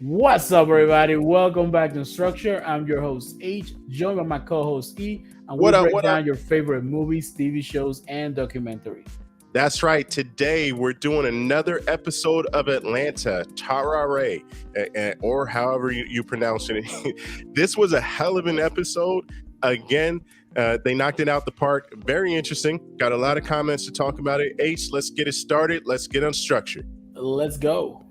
What's up, everybody? Welcome back to Structure. I'm your host H, joined by my co-host E, and we What up? break What up? down your favorite movies, TV shows, and documentaries. That's right. Today we're doing another episode of Atlanta, Tarare, or however you pronounce it. This was a hell of an episode. Again, they knocked it out the park. Very interesting. Got a lot of comments to talk about it. H, let's get it started. Let's get unstructured. Let's go.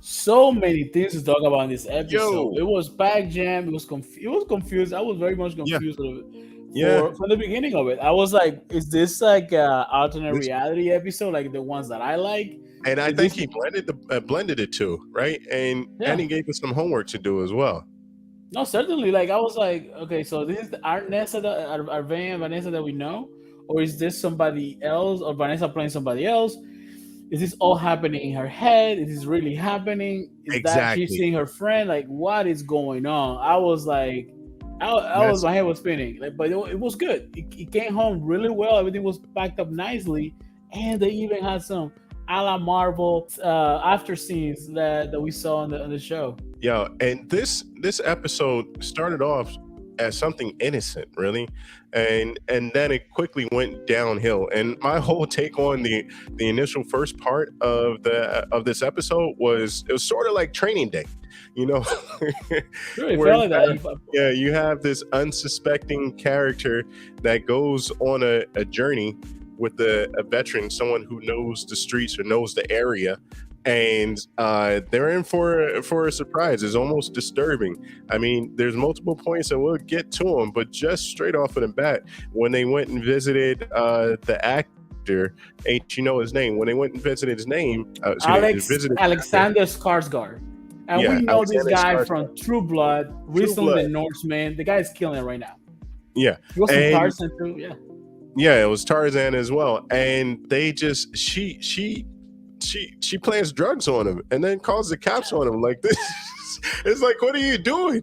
So many things to talk about in this episode. Yo, It was pack jam. It was confused. I was very much yeah, confused yeah. from the beginning of it. I was like, is this like a alternate This, reality episode, like the ones that I like? and I Is think this he blended it too, right? And yeah. he gave us some homework to do as well. No, certainly. Like I was like, okay, so this is our Nessa, our Vanessa that we know, or is this somebody else, or Vanessa playing somebody else? Is this all happening in her head? Is this really happening? Is that she's Exactly. seeing her friend? Like, what is going on? I was like, I was That's my head was spinning. Like, but it was good. It came home really well. Everything was packed up nicely, and they even had some a la Marvel after scenes that we saw on the show. Yeah, and this episode started off as something innocent, really, and then it quickly went downhill. And my whole take on the initial first part of this episode was it was sort of like Training Day, you know, Really where felt like that. you have this unsuspecting character that goes on a journey with a veteran, someone who knows the streets or knows the area, and they're in for a surprise. It's almost disturbing. I mean, there's multiple points, and we'll get to them, but just straight off of the bat, when they went and visited the actor, H, you know his name. When they went and visited his name, visited the actor. Alexander Skarsgård. And Yeah, we know this Alexander guy Skarsgård, from True Blood, True recently Blood. the Norseman. The guy is killing it right now. Yeah, He was in and Tarzan too. Yeah. yeah, it was Tarzan as well. And they just she plants drugs on him and then calls the cops on him like this. It's like, what are you doing?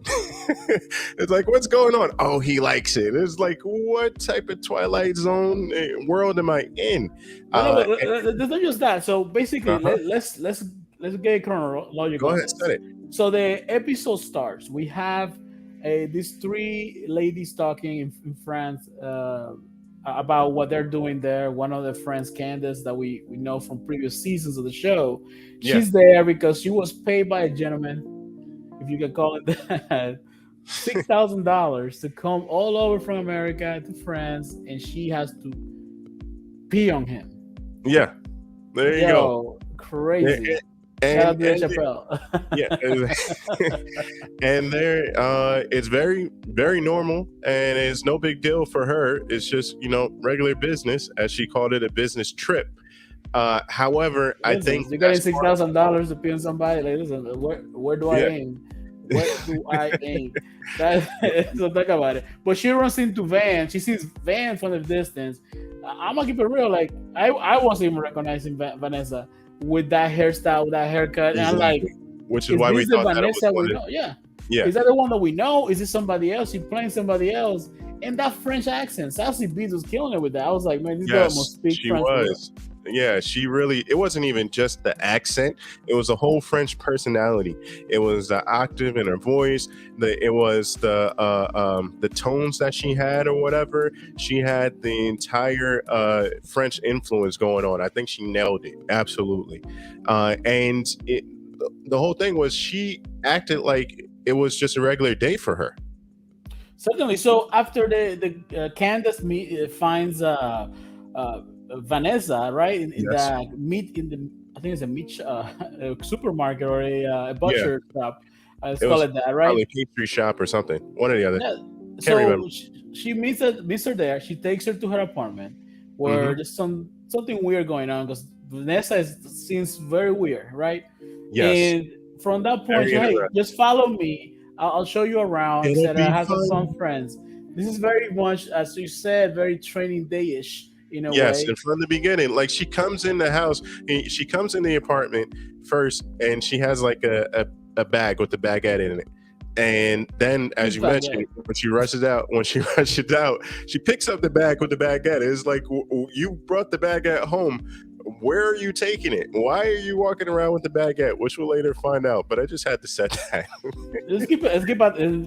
It's like, what's going on? Oh, he likes it. It's like, what type of Twilight Zone world am I in? But no, Uh, but it's not just that. So basically, uh-huh. let's get it chronological Go on ahead, this. said it. So the episode starts. We have these three ladies talking in France about what they're doing there. One of the friends, Candace, that we know from previous seasons of the show, Yeah, she's there because she was paid by a gentleman, if you can call it that, $6,000 to come all over from America to France, and she has to pee on him. yeah. There you go. Yo, crazy. Shout out And to and Chappelle. yeah, and there, it's very, very normal, and it's no big deal for her. It's just regular business, as she called it, a business trip. However, I Listen, think you're getting that's six part of thousand dollars to pee on somebody. Like, listen, where do I yeah, aim? Where do I aim? That so think about it. But she runs into Van. She sees Van from the distance. I'm gonna keep it real. Like I wasn't even recognizing Vanessa with that hairstyle, with that haircut, and I'm like, exactly. Which is is why we this the thought that it was Vanessa we one of know? Yeah. yeah, Is that the one that we know? Is it somebody else? She playing somebody else? And that French accent, Sassy Beats was killing it with that. I was like, man, this girl must yes, speak she French for real. was. Yeah, she really. It wasn't even just the accent; it was the whole French personality. It was the octave in her voice. It was the tones that she had, or whatever. She had the entire French influence going on. I think she nailed it absolutely. And the whole thing was she acted like it was just a regular day for her. Certainly. So after the Candace finds uh, Vanessa, right, in Yes. the meat in the I think it's a meat a supermarket or a Yeah. butcher shop. Let's It call was it that, right? probably a pastry shop or something. One or the other. Yeah. Can't remember. So she meets her there. She takes her to her apartment Hmm. where there's something weird going on because seems very weird, right? Yes. And from that point, Very she, hey, interesting. just follow me. I'll show you around, It'll etc. I be have some fun. friends. This is very much, as you said, very Training Day-ish in a Yes, way. and from the beginning, like she comes in the house, she comes in the apartment first, and she has like a bag with the baguette in it. And then, as you mentioned, when she rushes out, she picks up the bag with the baguette. It's like, you brought the baguette home. Where are you taking it? Why are you walking around with the baguette? Which we'll later find out. But I just had to set that.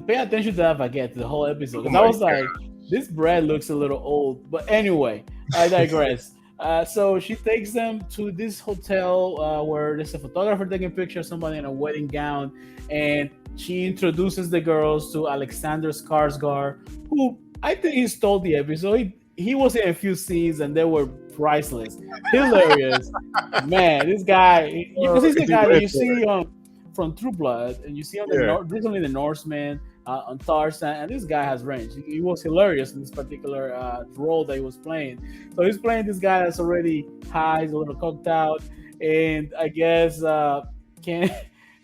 Pay attention to that baguette the whole episode. Because Oh I was my like, this bread looks a little old. But anyway, I digress. So she takes them to this hotel where there's a photographer taking pictures of somebody in a wedding gown, and she introduces the girls to Alexander Skarsgård, who I think he stole the episode. He was in a few scenes and they were priceless, hilarious. Man, this guy, because he's the guy that you see from True Blood, and you see on recently the Norseman, on Tarzan, and this guy has range. He was hilarious in this particular role that he was playing. So he's playing this guy that's already high, he's a little coked out, and I guess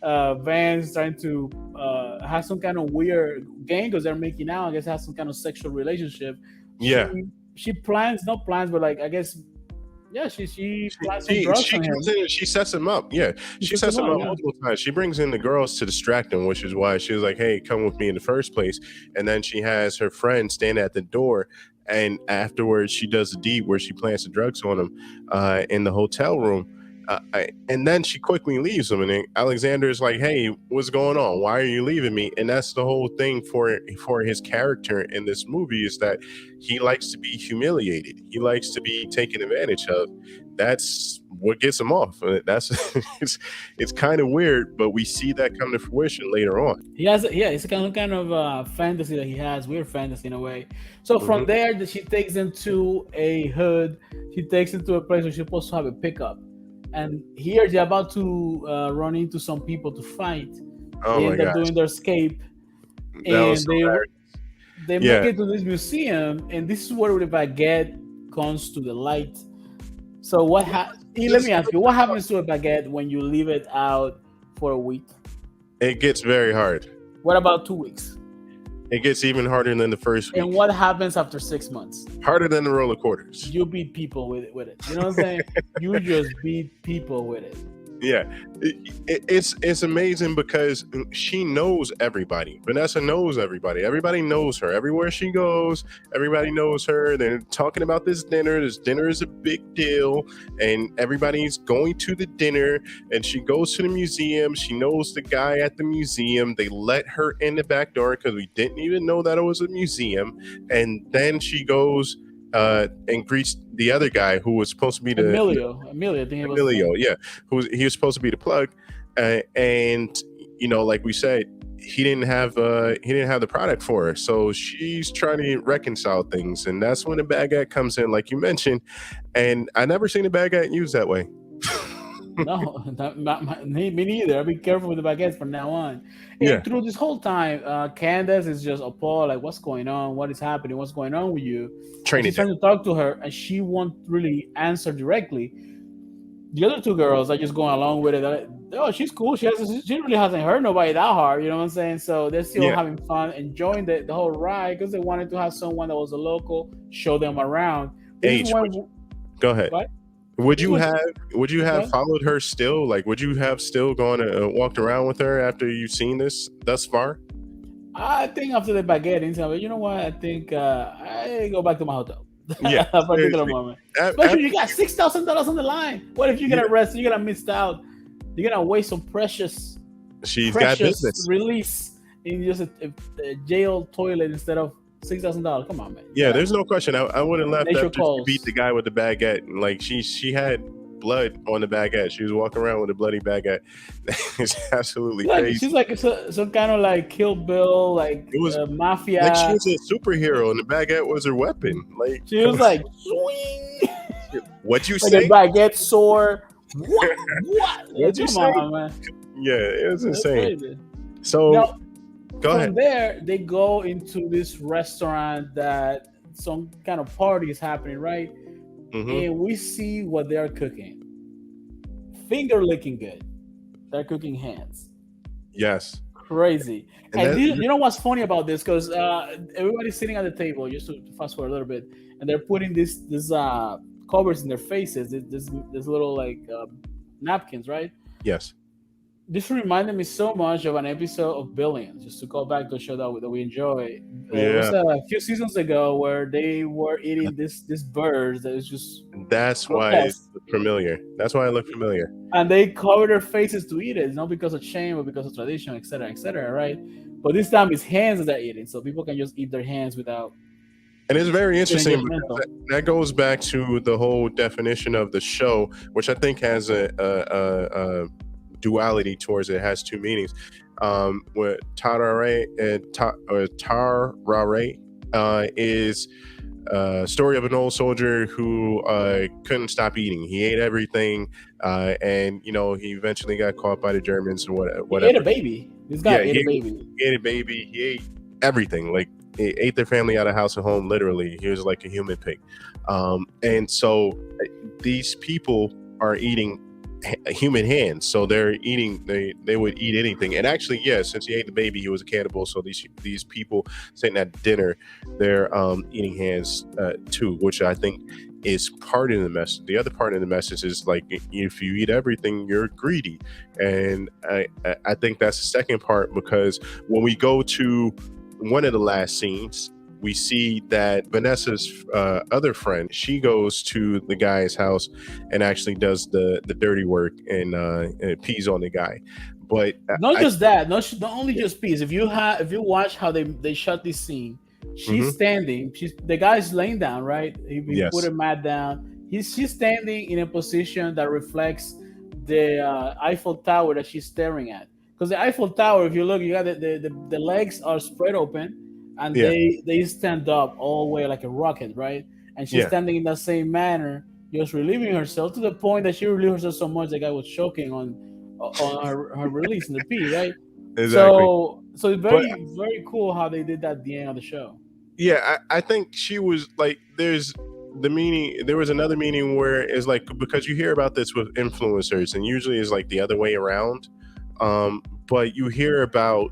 Van's trying to have some kind of weird game because they're making out. I guess have some kind of sexual relationship. Yeah. She plans, not plans, but like I guess, yeah, she plans some drugs on him. She sets him up. Yeah, she sets him up multiple times. She brings in the girls to distract him, which is why she was like, "Hey, come with me in the first place." And then she has her friend stand at the door, and afterwards she does the deed where she plants the drugs on him in the hotel room. And then she quickly leaves him, and then Alexander's like, "Hey, what's going on? Why are you leaving me?" And that's the whole thing for his character in this movie, is that he likes to be humiliated. He likes to be taken advantage of. That's what gets him off. That's it's kind of weird, but we see that come to fruition later on. It's a kind of fantasy that he has, weird fantasy in a way. So from there, she takes him to a hood. She takes him to a place where she's supposed to have a pickup. And here they're about to run into some people to fight. They end up doing their escape, and they make it to this museum, and this is where the baguette comes to the light. So let me ask you, what happens to a baguette when you leave it out for a week? It gets very hard. What about 2 weeks? It gets even harder than the first week. And what happens after 6 months? Harder than the roller quarters. You beat people with it. You know what I'm saying? You just beat people with it. Yeah, it's amazing because she knows everybody. Vanessa knows everybody. Everybody knows her. Everywhere she goes, everybody knows her. They're talking about this dinner. This dinner is a big deal, and everybody's going to the dinner. And she goes to the museum. She knows the guy at the museum. They let her in the back door because we didn't even know that it was a museum. And then she goes and greets the other guy who was supposed to be the Emilio. I think it was yeah, he was supposed to be the plug, and like we said, he didn't have the product for her, so she's trying to reconcile things, and that's when the baguette comes in, like you mentioned. And I never seen a baguette used that way. No, me neither. I'll be careful with the baguettes from now on. And through this whole time, Candace is just appalled, like, what's going on? What is happening? What's going on with you? She's trying to talk to her, and she won't really answer directly. The other two girls are just going along with it. Oh, she's cool. She really hasn't hurt nobody that hard. You know what I'm saying? So they're still having fun, enjoying the whole ride because they wanted to have someone that was a local, show them around. Go ahead. What? Would you have followed her still? Like, would you have still gone and walked around with her after you've seen this thus far? I think after the baguette incident, you know what? I think I go back to my hotel. Yeah, at a particular moment. Especially you got $6,000 on the line. What if you get arrested? You're gonna miss out. You're gonna waste some precious got business release in just a jail toilet instead of $6,000. Come on, man. Yeah, there's no question. I would have left after she beat the guy with the baguette. Like she had blood on the baguette. She was walking around with a bloody baguette. It's absolutely crazy. She's like some kind of like Kill Bill, like it was mafia. Like she was a superhero, and the baguette was her weapon. Like she was like, swing. What'd you like say? A baguette sword. What? What'd you say? On, man. Yeah, it was insane. Crazy. So. Now, go ahead. From there, they go into this restaurant that some kind of party is happening, right? Mm-hmm. And we see what they're cooking. Finger licking good. They're cooking hands. Yes. Crazy. And you know what's funny about this? Because everybody's sitting at the table, just to fast forward a little bit, and they're putting this covers in their faces, this little like napkins, right? Yes. This reminded me so much of an episode of Billions, just to call back to a show that we enjoy. It was Yeah, a few seasons ago where they were eating this bird that is just that's why it grotesque, looked familiar. That's why it looked familiar. and they cover their faces to eat it, not because of shame, but because of tradition, etc., right? But this time it's hands that are eating, so people can just eat their hands without And it's very feeling interesting because judgmental. that goes back to the whole definition of the show, which I think has a duality towards it. It has two meanings. What Tarare or Tarare is a story of an old soldier who couldn't stop eating. He ate everything, and he eventually got caught by the Germans and He ate a whatever. baby. This guy Yeah, ate a baby. he ate a baby. He ate everything. Like he ate their family out of house and home. Literally, he was like a human pig. And so these people are eating human hands. So they're eating. They would eat anything. And actually, yeah, since he ate the baby, he was a cannibal. So these people sitting at dinner, they're eating hands too, which I think is part of the message. The other part of the message is like if you eat everything, you're greedy, and I think that's the second part because when we go to one of the last scenes, we see that Vanessa's other friend, she goes to the guy's house and actually does the dirty work and pees on the guy. But Not just that, not only just peace. If you watch how they shot this scene, she's Mhm. standing. The guy's laying down, right? He put Yes, a mat down. She's standing in a position that reflects the Eiffel Tower that she's staring at. Because the Eiffel Tower, if you look, you got the legs are spread open, and yeah, they stand up all the way like a rocket, right? And she's yeah, standing in that same manner, just relieving herself to the point that she relieved herself so much the guy was choking on her release in the P, right? exactly. So it's But very cool how they did that at the end of the show. yeah, I think she was like, there's the meaning. There was another meaning where it's like because you hear about this with influencers, and usually it's like the other way around. But you hear about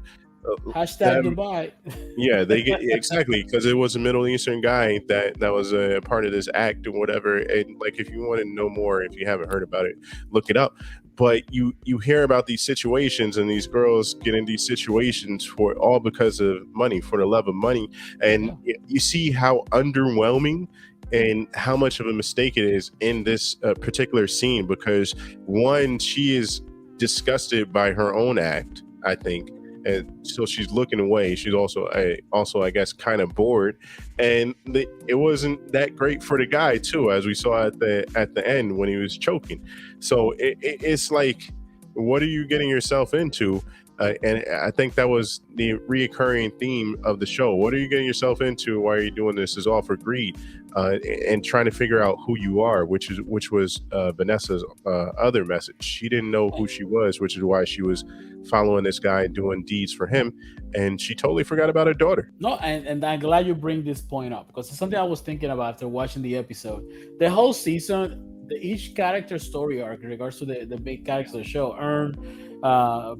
Hashtag them. Dubai. Yeah, they get exactly because it was a Middle Eastern guy that was a part of this act or whatever. And like, if you want to know more, if you haven't heard about it, look it up. But you hear about these situations and these girls get in these situations for all because of money, for the love of money, and Yeah. you see how underwhelming and how much of a mistake it is in this particular scene because one, she is disgusted by her own act, I think, and so she's looking away. She's also I guess kind of bored, and it wasn't that great for the guy too, as we saw at the end when he was choking. So it's like, what are you getting yourself into? And I think that was the reoccurring theme of the show. What are you getting yourself into? Why are you doing this? Is all for greed, and trying to figure out who you are, which was Vanessa's other message. She didn't know who she was, which is why she was following this guy doing deeds for him, and she totally forgot about her daughter. No, and I'm glad you bring this point up because it's something I was thinking about after watching the episode. The whole season, each character story arc in regards to the big characters of the show, Earn,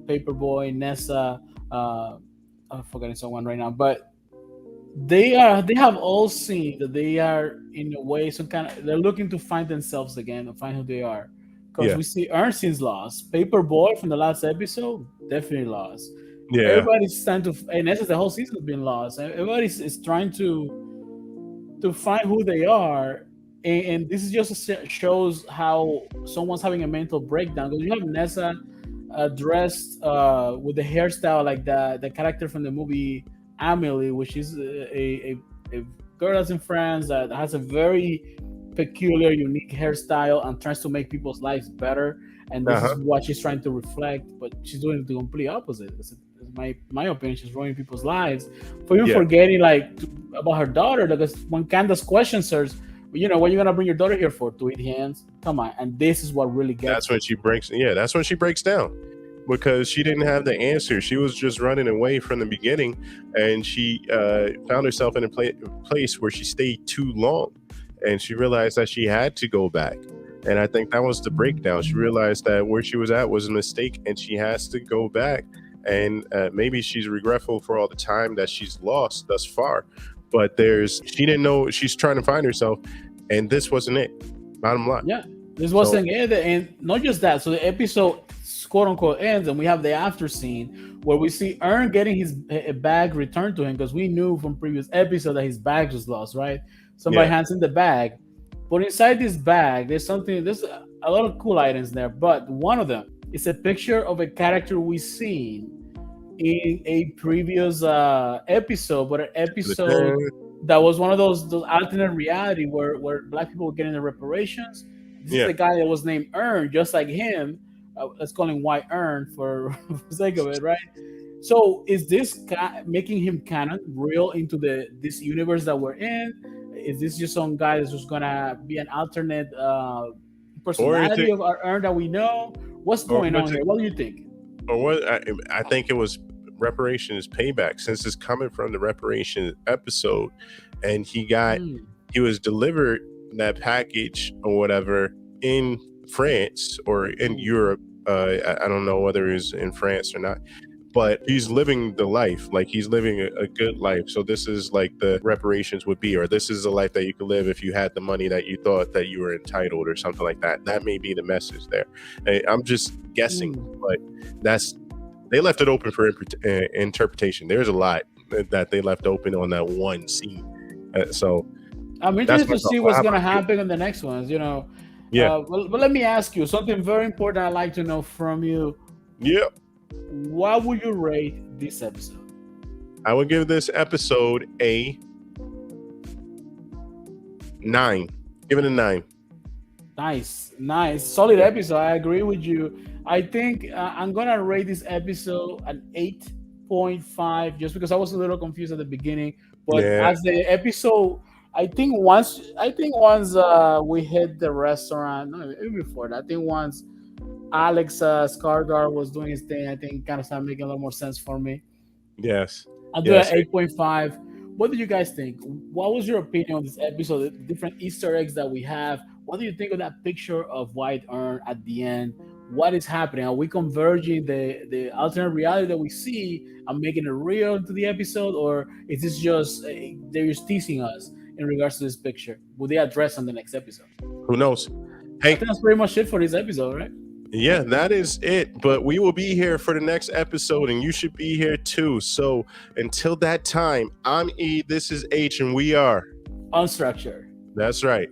Paperboy, Nessa, I'm forgetting someone right now, but they have all seen that they are in a way some kind of they're looking to find themselves again and find who they are. Because Yeah, we see Ernestine's lost, Paperboy from the last episode definitely lost. yeah, Everybody's trying to, and essence, the whole season has been lost. Everybody's is trying to find who they are, and this is just shows how someone's having a mental breakdown. Because you have Nessa dressed with the hairstyle like the character from the movie Amelie, which is a girl that's in France that has a very peculiar, unique hairstyle and tries to make people's lives better. And this is uh-huh. what she's trying to reflect, but she's doing the complete opposite. It's my opinion. She's ruining people's lives for even Yeah. forgetting about her daughter. Because when Candace questions her, what are you gonna bring your daughter here for? To eat hands? Come on! And this is what really That's gets when me. she breaks. Yeah, that's when she breaks down because she didn't have the answer. She was just running away from the beginning, and she found herself in a place where she stayed too long, and she realized that she had to go back. And I think that was the breakdown. She realized that where she was at was a mistake, and she has to go back. And maybe she's regretful for all the time that she's lost thus far. But she didn't know she's trying to find herself, and this wasn't it. Bottom line. Yeah, this So wasn't it, and not just that. So the episode quote unquote ends, and we have the after scene where we see Ern getting his bag returned to him, because we knew from previous episode that his bag was lost, right? Somebody Yeah. hands in the bag, but inside this bag there's a lot of cool items there, but one of them is a picture of a character we seen in a previous episode, but an episode that was one of those alternate reality where black people were getting the reparations. This is the guy that was named Ern, just like him. Let's call him White Ern for sake of it, right? So is this guy making him canon real into this universe that we're in? Is this just some guy that's just gonna be an alternate personality of our Ern that we know? What's going on here? What do you think? Or what? I think it was reparation is payback, since it's coming from the reparation episode, and he was delivered that package or whatever in France or in Europe. I don't know whether he's in France or not, but he's living the life, like he's living a good life. So this is like the reparations would be, or this is the life that you could live if you had the money that you thought that you were entitled, or something like that. That may be the message there. I'm just guessing, but they left it open for interpretation. There's a lot that they left open on that one scene. So I'm interested to see what's going to happen in the next ones, you know. Yeah. But let me ask you something very important I'd like to know from you. Yeah. What would you rate this episode? I would give this episode a 9. Give it a 9. Nice. Solid episode. I agree with you. I think I'm going to rate this episode an 8.5, just because I was a little confused at the beginning. But as the episode, I think once we hit the restaurant, no, maybe before that, I think once Alex Skarsgård was doing his thing, I think it kind of started making a little more sense for me. Yes. I'll do an 8.5. What do you guys think? What was your opinion on this episode? The different Easter eggs that we have. What do you think of that picture of White Ern at the end? What is happening? Are we converging the alternate reality that we see and making it real into the episode, or is this just they're just teasing us in regards to this picture? Will they address on the next episode? Who knows? Hey, I think that's pretty much it for this episode, right? Yeah, that is it. But we will be here for the next episode, and you should be here too. So until that time, I'm E, this is H, and we are Unstructured. That's right.